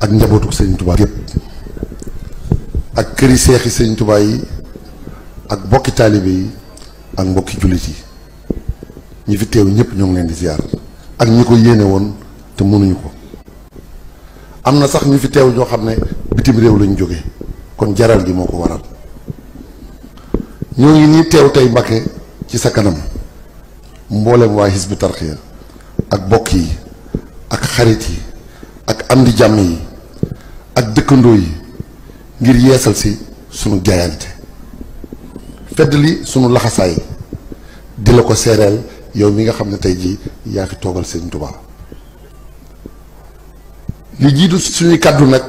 ak njabootu Sëriñ Tuubaa yépp ak këri seexi Sëriñ Tuubaa yi ak mbokki taalibe yi ak mbokki jullit yi ñi fi teew ñëpp ñoo ngi leen di ziar ak ñi ko yéene woon te mënuñu ko. am na sax ñu fi teew ñoo xam ne bitim réew lañ jóge kon jaral gi moo ko waral ñoo ngi nii teew tey Mbàkke ci sa kanam mboolem waa Hizbut Tarqiyyah ak bokk yi ak xarit yi ak am di jàmm yi ak dëkkandoo yi ngir yeesal si sunu jaayante fedd li sunu laxasaay di la ko seereel yow mi nga xam ne tey jii yaa fi toogal Sëriñ Tuubaa li jiitu suñuy kàddu nag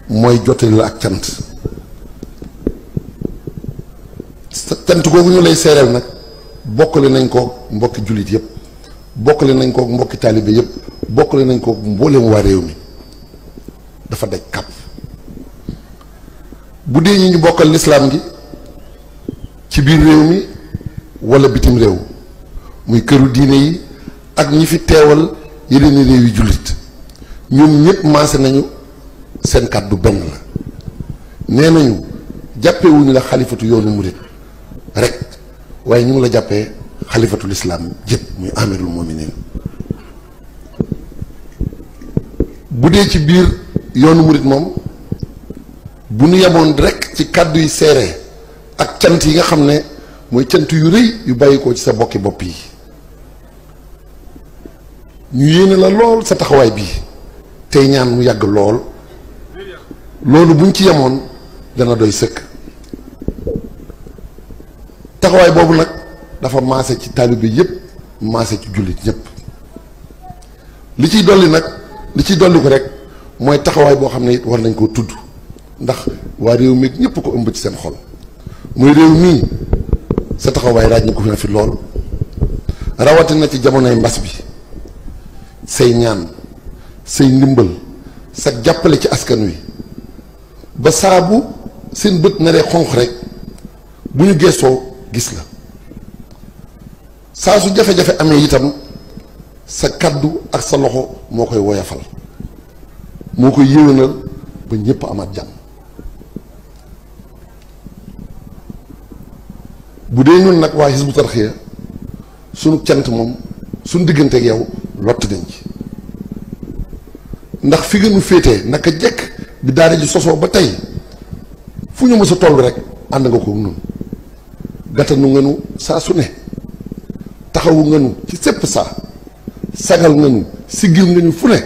mooy jottali la ak cant sa cant googu ñu lay seereel nag bokkale nañ ko mbokki jullit yëpp bokkale nañ ko mbokki taalibe yëpp bokkale nañ ko mboolem waa réew mi dafa daj kàpp bu dee ñi ñu bokkal lislaam gi ci biir réew mi wala bitim réew muy këru diine yi ak ñi fi teewal yeneen réew yi jullit ñoom ñëpp maase nañu seen kàddu benn la nee nañu jàppewuñu la xalifatu yoonu murit rek waaye ñu ngi la jàppee xalifatu lislaam jëpp muy amirul mu'minin bu dee ci biir yoonu murit moom bu nu yemoon rek ci kàddu yi seere ak cant yi nga xam ne mooy cant yu rëy yu bàyyikoo ci sa bokki bopp yi ñu yéene la lool sa taxawaay bii tey ñaan mu yàgg lool loolu buñ ci yemoon dana doy sëkk taxawaay boobu nag dafa maase ci taalibe yépp maase ci jullit ñépp li ciy dolli nag li ciy dolli ko rek mooy taxawaay boo xam ne it war nañ koo tudd ndax waa réew mi ñépp ko ëmb ci seen xol muy réew mii sa taxawaay raaj ñu ko fi lool rawatina ci jamonoy mbas bi say ñaan say ndimbal sa jàppale ci askan wi ba saabu seen bët naree xonq rek bu ñu gëstoo gis la saa su jafe-jafe amee itam sa kaddu ak sa loxo moo koy woyafal moo koy yéwénal ba ñépp amaat jàmm bu dee ñun nag waa Hizbut Tarqiyyah sunu cant moom suñu diggante ak yow lott nañ ci ndax fi nga nu féetee naka jekk bi daara ji sosoo ba tey fu ñu mës a toll rek ànd nga ko nun gàttanu nga nu saa su ne taxawu nga nu ci sépp saa sagal nga nu siggil nga ñu fu ne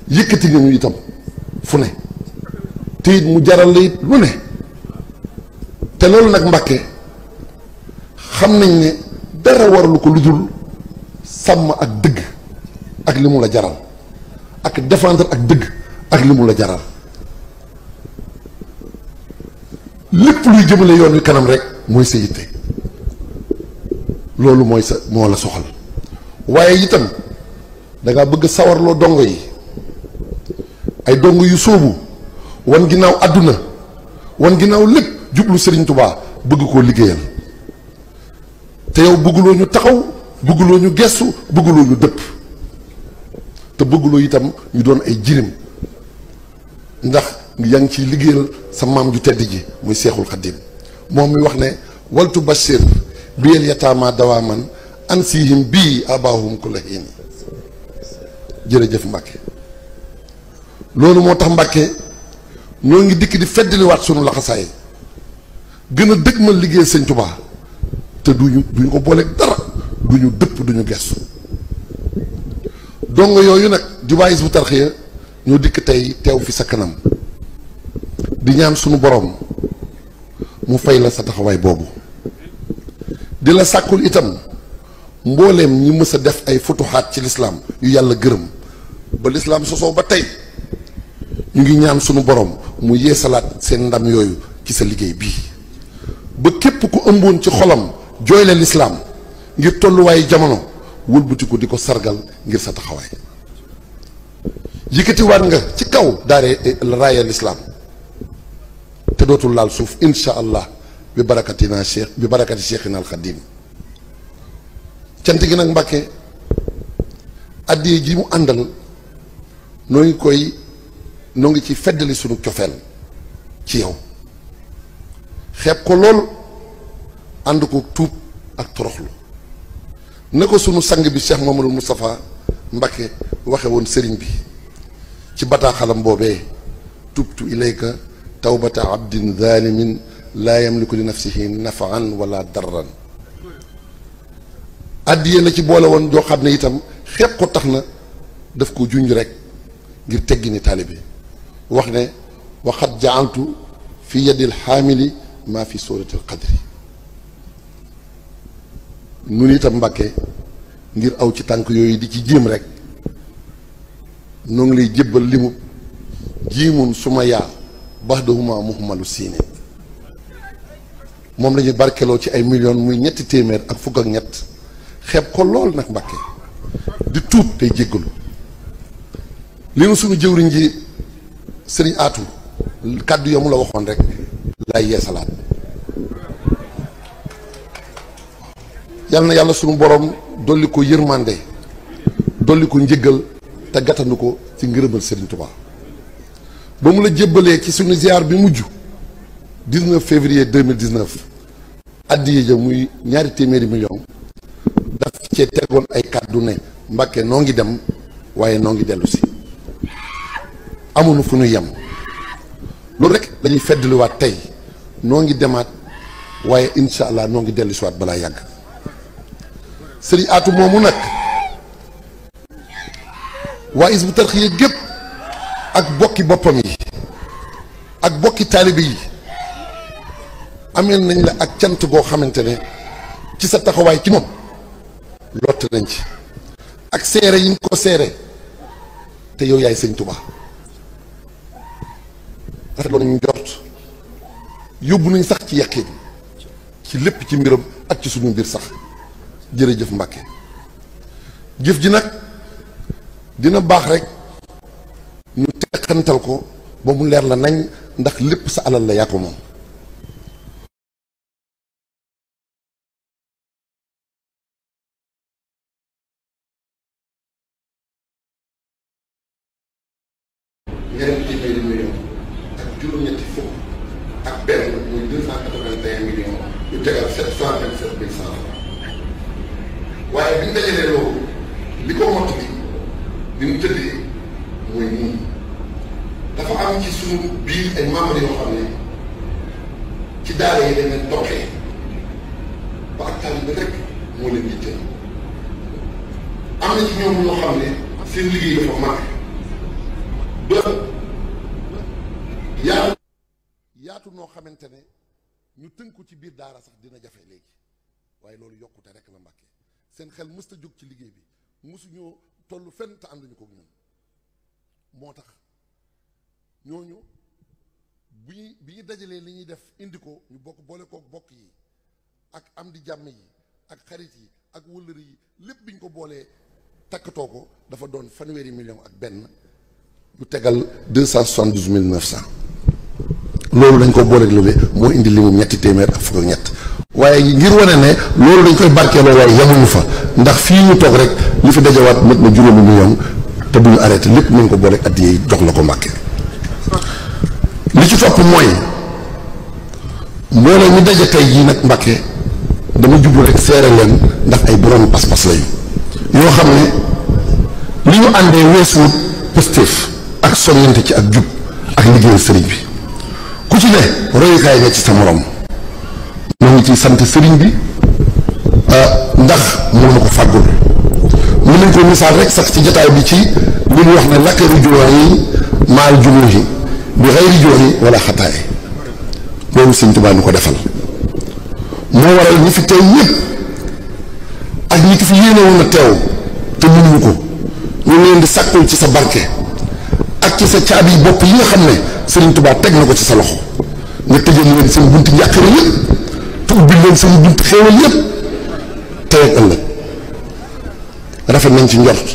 yëkkati nga ñu itam fu ne te it mu jaral la it lu ne te loolu nag Mbàkke xam nañ ne dara waralu ko lu dul sàmm ak dëgg ak li mu la jaral ak défendre ak dëgg ak li mu la jaral lépp luy jëmale yoon wi kanam rek mooy sa yitte loolu mooy sa moo la soxal waaye itam dangaa bëgg sawarloo dongo yi ay dongo yu sóobu wan ginnaaw àdduna wan ginnaaw lépp jublu Sëriñ Tubaa bëgg koo liggéeyal te yow bëgguloo ñu taxaw bëgguloo ñu gestu bëgguloo ñu dëpp te bëgguloo itam ñu doon ay jirim ndax yaa ngi ciy liggéeyal sa maam ju tedd ji muy Seexul Xaddim moom mi wax ne waltu bashir biyel yataama dawaaman ansihim bii abaahum kulla hiin jërëjëf Mbàkke loolu moo tax Mbàkke ñoo ngi dikk di feddaliwaat sunu laxasaay gën a dëgmal liggéey Sëñ Tubaa te duñu ko booleeg dara duñu dëpp duñu gestu dongo yooyu nag di waa Hizbut Tarqiyyah ñoo dikk tey teew fi sa kanam di ñaan sunu borom mu fay la sa taxawaay boobu di la sàkkul itam mbooleem ñi mës a def ay futuxaat ci lislaam yu yàlla gërëm ba lislaam sosoo ba tey ñu ngi ñaan sunu borom mu yeesalaat seen ndam yooyu ci sa liggéey bii ba képp ku ëmboon ci xolam jooyle lislaam ngir tolluwaayu jamono wëlbatiku di ko sargal ngir sa taxawaay yëkkatiwaat nga ci kaw daare raaya lislaam te dootul laal suuf insha allah bi barakatina cheikh bi barakati cheikhina al xadim cant gi nag Mbàkke addiye ji mu àndal noo ngi koy noo ngi ci feddali sunu cofeel ci yow xeeb ko lool ànd ko tuub ak toroxlu na ko sunu sang bi Cheikh Mamadou Moustapha Mbacké waxe woon sëriñ bi ci bataaxalam boobee tubtu ilayka tawbata abdin zalimin laa yamliku li nafsihi nafaan wala darran àddiyee la ci boole woon joo xam ne itam xeeb ko tax na daf ko junj rek ngir teggi ni taalibe wax ne waxat jaaltu fi yadil xaamili maa fi suratil qadri nun itam Mbàkke ngir aw ci tànk yooyu di ci jéem rek noo ngi lay jébbal limu jiimun suma yaa baxdahuma muhmalu siine moom lañuy barkeloo ci ay millions muy ñetti téeméer ak fukk ak ñett xeeb ko lool nag Mbàkke di tuub tey jéggalu li nu suñu jëwriñ ji sëriñ aatu kàddu yamu la waxoon rek lay yeesalaat yal na yàlla suñu borom dolli ko yërmande dolli ko njëggal te gàttandu ko ci ngërëmal sëriñ Tuubaa ba mu la jébbalee ci suñu ziar bi mujj 19 février 2019 addiye ja muy ñaari téeméeri million daf cee tegoon ay kàddu ne Mbàkke noo ngi dem waaye noo ngi dellu si amuñu fu ñu yem loolu rek dañuy feddaliwaat tey noo ngi demaat waaye incha allah noo ngi dellu si waat balaa yàgg sëriñ Aatu moomu nag waa Hizbut Tarqiyyah gépp ak bokki boppam yi ak bokki taalibe yi ameel nañ la ak cant goo xamante ne ci sa taxawaay ci moom lott nañ ci ak seere yi nga ko seere te yow yaay sëñ Tuubaa rafet nañu njort yóbbu nañ sax ci yaqin ci lépp ci mbiram ak ci suñu mbir sax jërëjëf Mbàkke jëf ji nag dina baax rek ñu teqantal ko ba mu leer la nañ ndax lépp sa alal la yaa ko moom ñeenti téeméeri million ak juróom-ñetti fukk ak benn muy 281 millions yu tegal 727 mille francs waaye bi ñu dajalee loolu li ko mott bi li mu tëddee mooy nii dafa am ci suñu biir ay membres yoo xam ne ci daara yi dañ leen toppee ba ak taalibe rek moo leen yitteel am na ci ñoom ñoo xam ne seen liggéey dafa mag ba yaatu noo xamante ne ñu tënku ci biir daara sax dina jafe léegi waaye loolu yokkute rek la Mbàkke seen xel mësta jóg ci liggéey bi mësuñoo tollu fenn te ànduñu ko ñun moo tax ñooñu bi ñu dajalee li ñuy def indi ko ñu bokk boole kook bokk yi ak am di jàmm yi ak xarit yi ak wëllëri yi lépp bi ñu ko boolee takkatoo ko dafa doon fanweeri million ak benn yu tegal 272 900 loolu dañ ko booleeg lële moo indi limu ñetti téeméer ak fukk ak ñett waaye ngir wane ne loolu dañ koy barkeeloo waaye yemuñu fa ndax fii ñu toog rek li fi dajawaat mat na juróomi million te bu ñu arrêté lépp nañ ko booleeg addiya yi jox la ko Mbàkke li ci topp mooy mbooloo ñu daje tey jii nag Mbàkke dama jublu rek seere leen ndax ay borom pas-pas lañu yoo xam ne li ñu àndee weesuwut pëstéef ak soññante ci ak jub ak liggéeyal sëriñ bi ku ci ne royukaay nga ci sa morom ñoo ngi ciy sant sëriñ bi ndax moo na ko fàggul mën nañ ko misaal rek sax ci jotaay bi ci li ñu wax ne lakkaru juróom yi maal junuuhi bi xayri jooyi wala xataay loolu sëñ Tuubaa ñu ko defal moo waral ñi fi teew ñëpp ak ñi ki fi yéenewoon a teew te mënuñu ko ñu leen di sàkkul ci sa barke ak ci sa caabi bopp yi nga xam ne sëriñ Tuubaa teg na ko ci sa loxo nga tëjal leen seen bunti njàqare yëpp te ubbil leen seen bunti xéewal yëpp tey ak ëllëg rafet nañ ci njort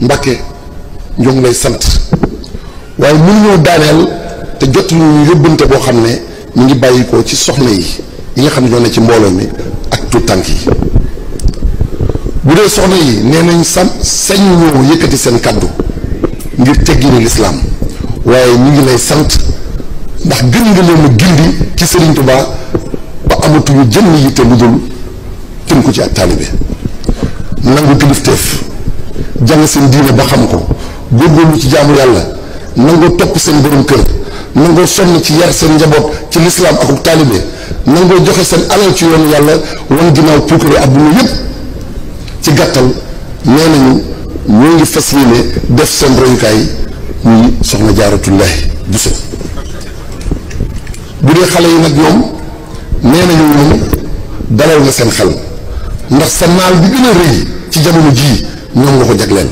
Mbàkke ñoo ngi lay sant waaye mënuñoo daaneel te jot ñu yóbbante boo xam ne ñu ngi bàyyi ko ci soxna yi nga xam ne ñoo ne ci mbooloo mi ak tuut tànk yi bu dee soxna yi nee nañ sañ ñoo yëkkati seen kàddu ngir teggini lislaam waaye ñu ngi lay sant ndax gën nga leen a gindi ci Serigne Touba ba amatuñu jënn yitte lu dul tënku ci ak taalibe nangu kilifteef jàng seen diine ba xam ko góorgóorlu ci jaamu yàlla nangoo topp seen borom kër nangoo sonn ci yar seen njaboot ci lislaam akuk taalibe nangoo joxe seen alal ci yoonu yàlla wan ginnaaw puukare àdduna yépp ci gàttal nee nañu ñoo ngi fas yéene def seen royukaay muy soxna Jaaratullaahi Buso bu dee xale yi nag ñoom nee nañu ñoom dalal nga seen xel ndax sa naal bi gën a rëy ci jamono jii ñoom nga ko jagleel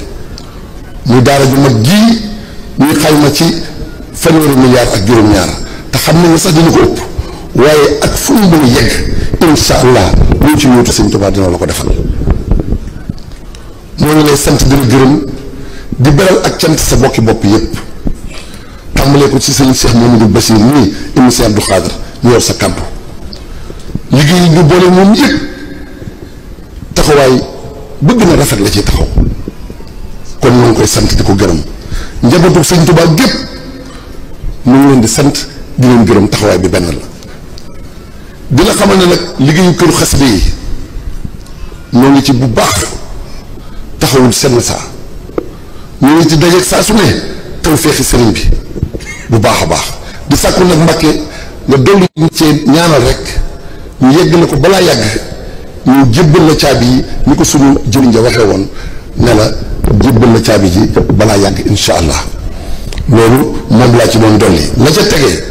muy daara ju mag jii ñuy xayma ci fanweeri milliard ak juróom-ñaar te xam nañ ne sax dina ko ëpp waaye ak fu mu mën a yegg insha allah lu ci yóotu Sëñ Tuubaa dina la ko defal moo ngi lay sant di la gërëm di beral ak cant sa bokki bopp yépp tàmbalee ko ci sëñ Cheikh Mamadou Bassir nii ibnu Cheikh Abdou Khadre ñu yor sa kàddu liggéey yi ñu boole moom yépp taxawaay bëgg na rafet la ci taxaw kon ñu ngi koy sant di ko gërëm njabootu Sëñ Tuubaa gépp ñu ngi leen di sant di leen gërëm taxawaay bi benn la dina xamal ne nag liggéeyu këru xasida yi ñoo ngi ci bu baax taxawul senn saa ñoo ngi ci dajeeg saa su ne taw feexi sëriñ bi bu baax a baax di sàkku nag Mbàkke nga dolli ñu cee ñaanal rek ñu yegg la ko balaa yàgg ñu jébbal la caabi yi ni ko sunu jëriñ ja waxee woon ne la jébbal la caabi ji balaa yàgg insha allah loolu moom laa ci doon dolli la ca tegee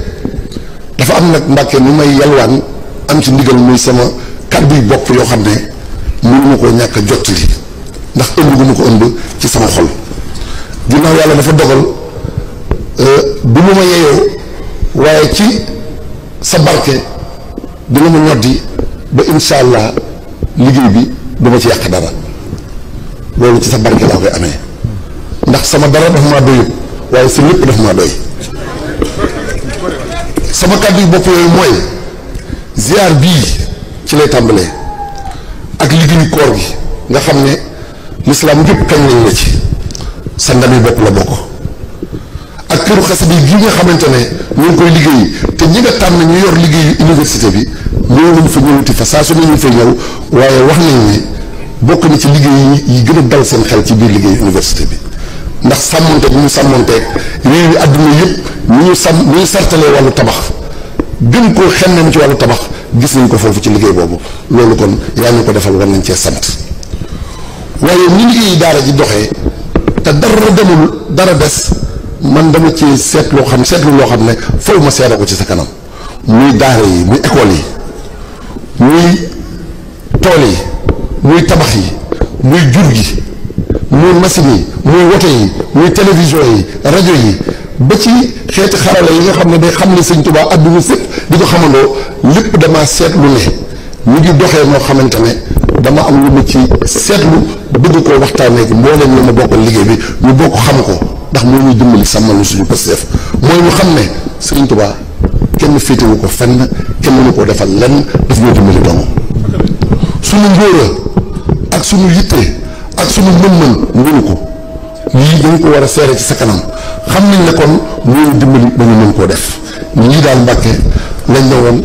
dafa am nag Mbàkke nu may yalwaan am ci ndigal muy sama kàddu yu bopp yoo xam ne mënu ma koo ñàkk a jottali ndax ëmb gu ma ko ëmb ci sama xol ginnaaw yàlla dafa dogal du lu ma yeyoo waaye ci sa barke dina ma ñoddi ba insha allah liggéey bi duma ci yàq dara loolu ci sa barke laa koy amee ndax sama dara dafa maa doyut waaye sa lépp dafa maa doy sama kàddu yu bopp yooyu mooy ziar bii ci lay tàmbalee ak liggéeyu koor gi nga xam ne lislaam yëpp kañ lañ la ci sa ndami bopp la bokk ak këru xasida gi nga xamante ne ñu ngi koy liggéey te ñi nga tànn ñu yor liggéeyu université bi ñëw nañ fa ñëwuti fa saa su ne ñu fa ñëw waaye wax nañ ne bokk na ci liggéey yi gën a dal seen xel ci biir liggéeyu université bi ndax sàmmonteeg ñu sàmmonteeg réew yi àdduna yëpp ñu sartalee wàllu tabax gën koo xemmem ci wàllu tabax gis nañ ko foofu ci liggéey boobu loolu kon yaa ñu ko defal war nañ cee sant waaye ni liggéeyi daara ji doxee te dara demul dara des man dama ci seetlu loo xam ne faw ma seere ko ci sa kanam muy daara yi muy école yi muy tool yi muy tabax yi muy jur gi muy machine yi muy woto yi muy télévision yi rajo yi ba ci xeeti xarala yi nga xam ne day xam ne Sëñ Tuubaa àdduna sépp di ko xamandoo lépp dama seetlu ne mu ngi doxee moo xamante ne dama am lu ma ci seetlu bëgg koo waxtaanee ak mbooleem ñu ma bokkal liggéey bi ñu bokk xam ko ndax moo ñuy dimbali sàmmal ñu suñu Pastef mooy ñu xam ne Sëñ Tuubaa kenn féetewu ko fenn kenn mënu koo defal lenn daf ñoo dimbali dong suñu ngóora ak suñu yitte ak suñu mën-mën mënu ko lii dañ ko war a seere ci sa kanam xam nañ ne kon moo ñu dimbali ba ñu mën koo def lii daal Mbàkke lañ ne woon